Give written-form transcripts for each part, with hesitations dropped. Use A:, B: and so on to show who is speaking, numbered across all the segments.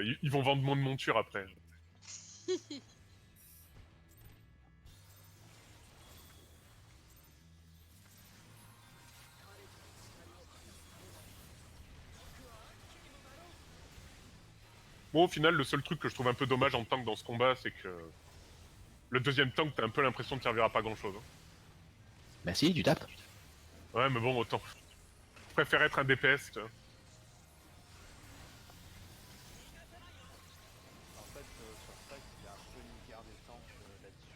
A: ils vont vendre moins de montures après. Bon, au final, le seul truc que je trouve un peu dommage en tank dans ce combat, c'est que le deuxième tank, t'as un peu l'impression de servir à pas grand-chose. Hein.
B: Bah si, tu tapes.
A: Ouais, mais bon, autant. Je préfère être un DPS, tu vois.
C: En fait, sur Strike, il y a un peu une guerre des tanks là-dessus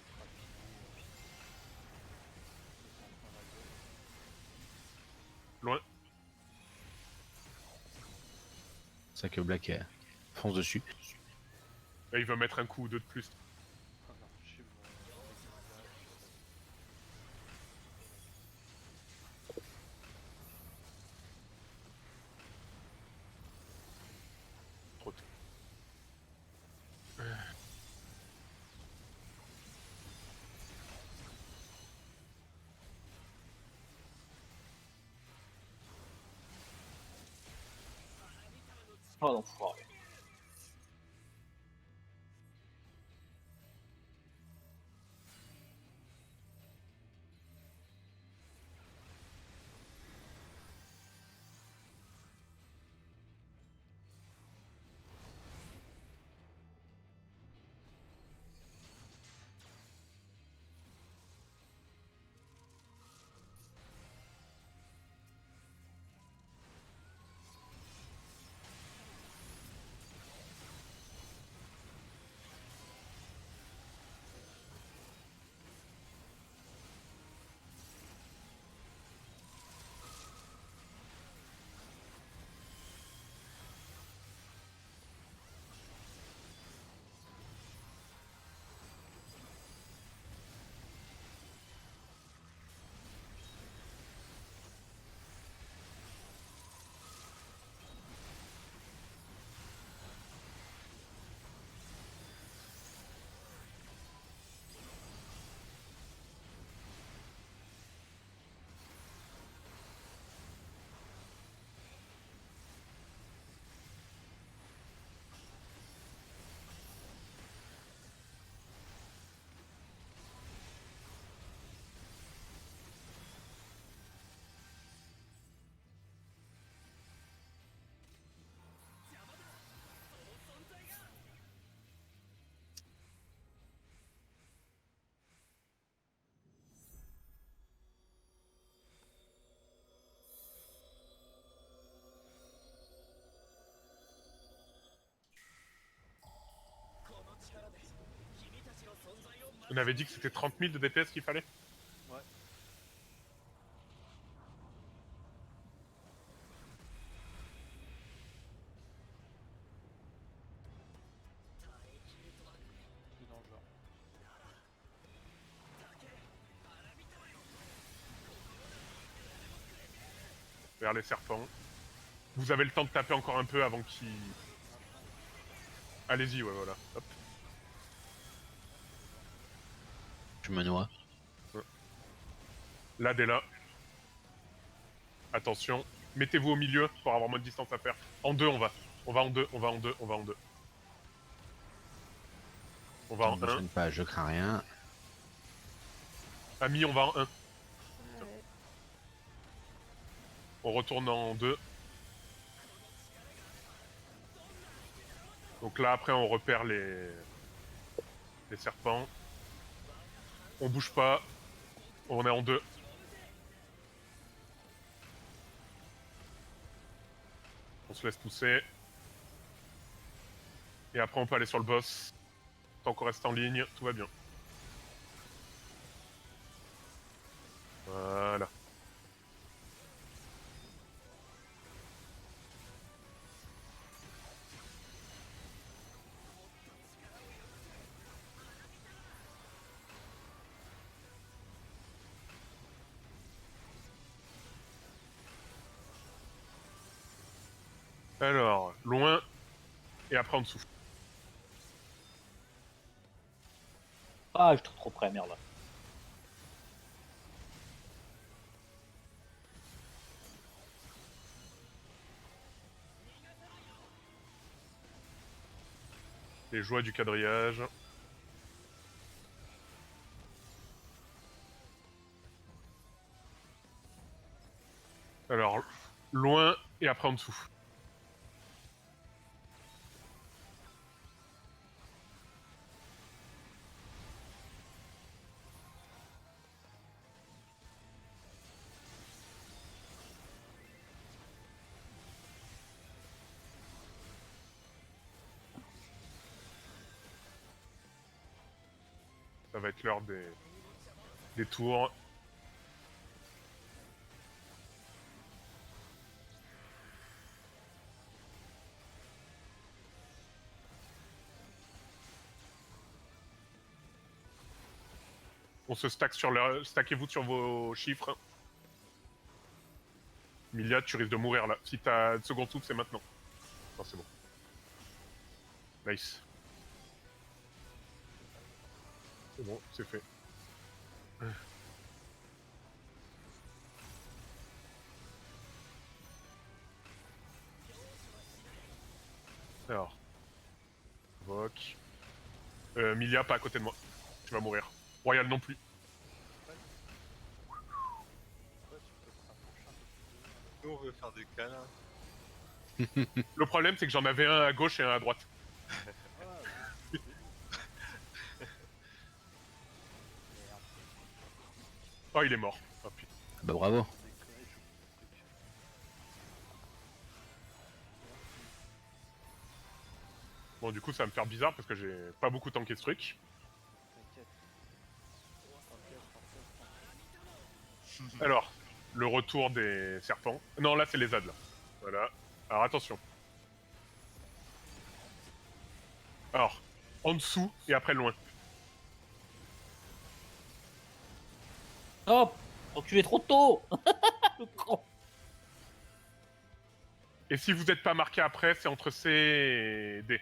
C: pour grappiller le centre réseau.
A: Loin.
B: C'est ça que Black fonce dessus.
A: Là, il veut mettre un coup ou deux de plus.
C: Ah non, je suis mon déguisage.
A: Trop tôt.
D: Oh l'enfoiré.
A: On avait dit que c'était 30 000 de DPS qu'il fallait.
C: Ouais. Tout dans le genre.
A: Vers les serpents. Vous avez le temps de taper encore un peu avant qu'ils... Allez-y, ouais, voilà. Hop.
B: Je me noie.
A: Là, dès là. Attention. Mettez-vous au milieu pour avoir moins de distance à faire. En deux, on va. On va en deux, on va en deux, on va en deux. On va
B: Ça
A: en
B: ne me
A: un.
B: gêne pas, je crains rien.
A: Ami, on va en un.
E: Ouais.
A: On retourne en deux. Donc là, après, on repère les serpents. On bouge pas. On est en deux. On se laisse pousser. Et après, on peut aller sur le boss. Tant qu'on reste en ligne, tout va bien. Voilà. Alors, loin. Et après, en dessous.
D: Ah, je suis trop près, merde.
A: Les joies du quadrillage. Alors, loin et après en dessous. Ça va être l'heure des tours. On se stack sur le... Stackez-vous sur vos chiffres. Milia, tu risques de mourir là. Si t'as de second souffle, c'est maintenant. Non, c'est bon. Nice. C'est bon, c'est fait. Alors. Vogue. Milia, pas à côté de moi. Tu vas mourir. Royal non plus.
C: Ouais, tu peux te rapprocher un peu plus de
E: Nous, on veut faire des câlins.
A: Le problème, c'est que j'en avais un à gauche et un à droite.
C: Ah, oui, merde.
A: Oh, il est mort. Oh, putain.
B: Bah bravo.
C: Déconner, j'oublie le truc.
A: Bon, du coup, ça va me faire bizarre parce que j'ai pas beaucoup tanké ce truc.
C: T'inquiète. T'inquiète.
A: Alors, le retour des serpents. Non, là, c'est les ZAD, là. Voilà. Alors, attention. Alors, en dessous et après loin.
D: Hop, reculez trop tôt. Le con.
A: Et si vous n'êtes pas marqué après, c'est entre C et D.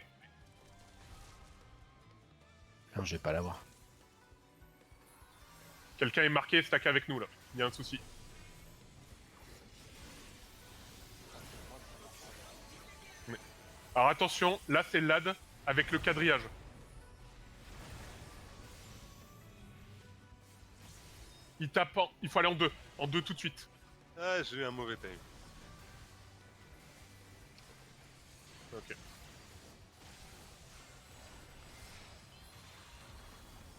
B: Non, je vais pas l'avoir.
A: Quelqu'un est marqué, stack avec nous, là. Il y a un souci. Alors, attention, là, c'est l'AD avec le quadrillage. Il tape en... Il faut aller en deux. En deux tout de suite.
E: Ah, j'ai eu un mauvais time.
A: Ok.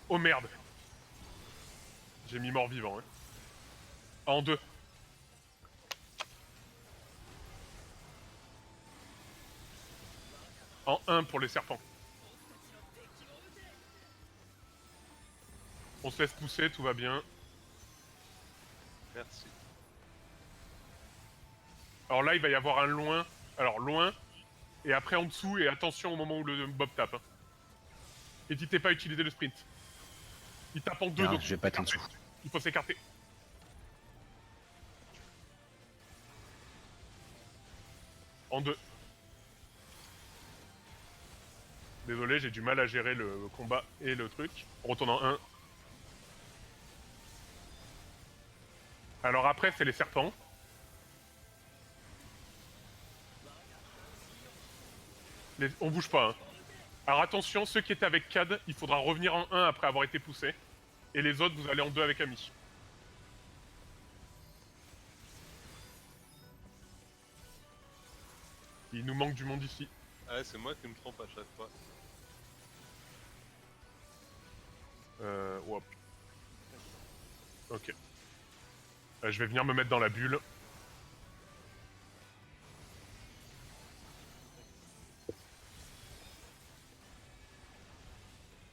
A: Oh merde. J'ai mis mort vivant, hein. En deux. En un pour les serpents. On se laisse pousser, tout va bien.
E: Merci.
A: Alors là, il va y avoir un loin. Alors loin, et après en dessous, et attention au moment où le mob tape. Hein. N'hésitez pas à utiliser le sprint. Il tape en deux,
B: Non,
A: donc
B: je vais pas être en dessous.
A: il faut s'écarter. En deux. Désolé, j'ai du mal à gérer le combat et le truc. On retourne en 1. Alors après, c'est les serpents. On bouge pas. Hein. Alors attention, ceux qui étaient avec CAD, il faudra revenir en 1 après avoir été poussé. Et les autres, vous allez en 2 avec Ami. Il nous manque du monde ici.
E: Ah ouais, c'est moi qui me trompe à chaque fois.
A: Hop. Ok. Je vais venir me mettre dans la bulle.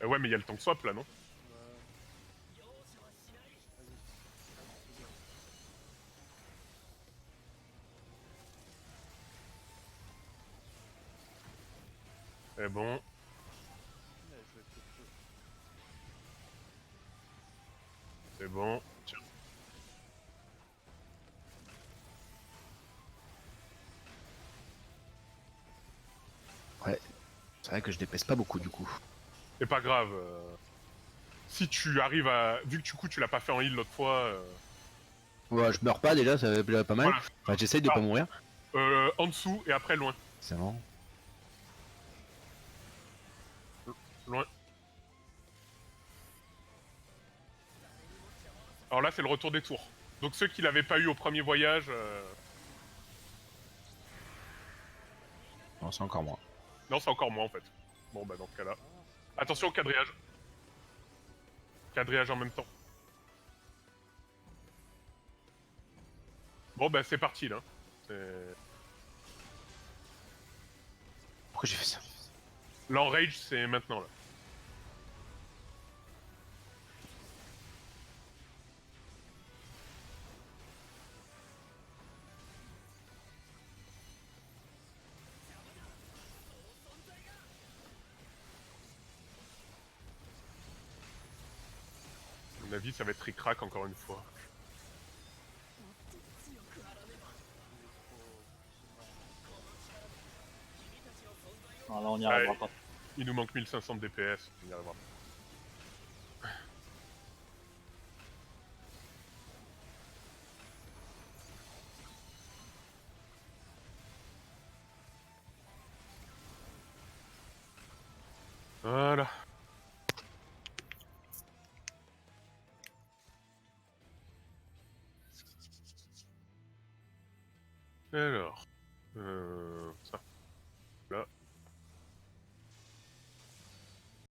A: Ouais, mais il y a le tank swap là, non? Eh bon. C'est bon. Tiens.
B: Ouais. C'est vrai que je dépèse pas beaucoup du coup.
A: C'est pas grave. Si tu arrives à... Vu que du coup tu l'as pas fait en heal l'autre fois...
B: Ouais, je meurs pas déjà, ça va déjà pas mal.
A: Voilà.
B: Enfin, j'essaye de pas mourir.
A: En dessous et après loin.
B: C'est bon.
A: Loin. Alors là, c'est le retour des tours. Donc ceux qui l'avaient pas eu au premier voyage...
B: Non, c'est encore moins.
A: Non, c'est encore moins en fait. Bon, bah dans ce cas-là. Attention au quadrillage. Quadrillage en même temps. Bon, bah c'est parti là.
B: Pourquoi j'ai fait ça?
A: L'enrage, c'est maintenant là. À mon avis, ça va être ric-rac encore une fois.
D: Non, là, on n'y arrivera
A: Ouais.
D: pas.
A: Il nous manque 1500 de DPS, on y arrivera. Voilà. Alors...